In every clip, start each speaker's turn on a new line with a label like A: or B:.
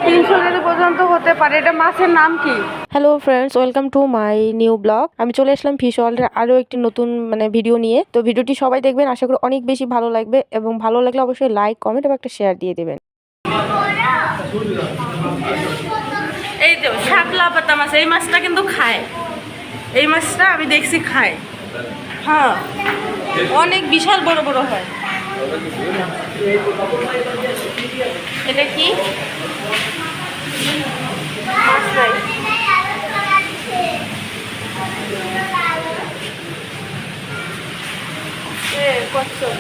A: 300 KG পর্যন্ত হতে পারে। এটা মাছের নাম কি?
B: Hello friends, welcome to my new blog. আমি চলে আসলাম ফিশ ওয়ার্ল্ডের আরও একটি নতুন ভিডিও নিয়ে। তো ভিডিওটি সবাই দেখবেন, আশা করি অনেক বেশি ভালো লাগবে, এবং ভালো লাগলে অবশ্যই লাইক, কমেন্ট এবং একটা শেয়ার দিয়ে দেবেন।
A: এই তো শাপলা পাতা মাছ, এই মাছটা কিন্তু খায়। এই মাছটা আমি দেখছি খায়। হ্যাঁ, অনেক বিশাল বড় বড় হয়। এটা কি মাছ? নাই। কচ্ছপ।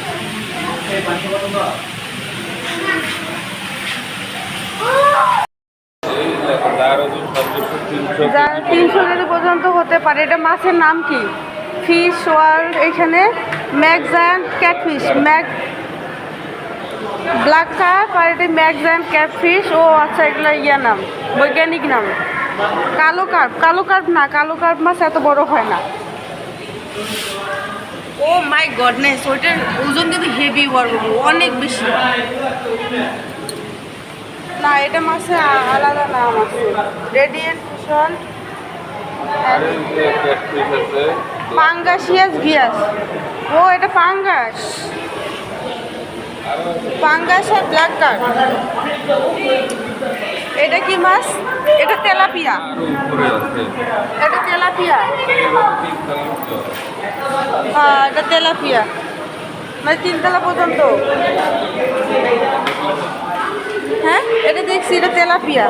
A: 300 কেজি পর্যন্ত হতে পারে। এটা মাছের নাম কি? ফিশ ওয়ার্ল্ড, এখানে ম্যাকজায়ান্ট ক্যাটফিশ, ব্ল্যাক কার্প, আর এটা ম্যাকজায়ান্ট ক্যাটফিশ। ও আচ্ছা, এগুলো নাম, বৈজ্ঞানিক নাম। কালো কার্প। কালো কার্প না, কালো কার্প মাছ এত বড় হয় না। ও মাই গডনেস, ওইটার ওজন কিন্তু হেভি, অনেক বেশি। না, এটা মাছের আলাদা নাম আছে। Radiant fission, পাঙ্গাসিয়াস ভিয়াস। ও এটা পাঙ্গাস। পাঙ্গাস আর ব্ল্যাক কার্প। এটা কি মাছ? এটা তেলাপিয়া। এটা তেলাপিয়া। হ্যাঁ, এটা তেলাপিয়া, মানে 3 তলা পর্যন্ত। হ্যাঁ, এটা দেখছি, এটা তেলাপিয়া।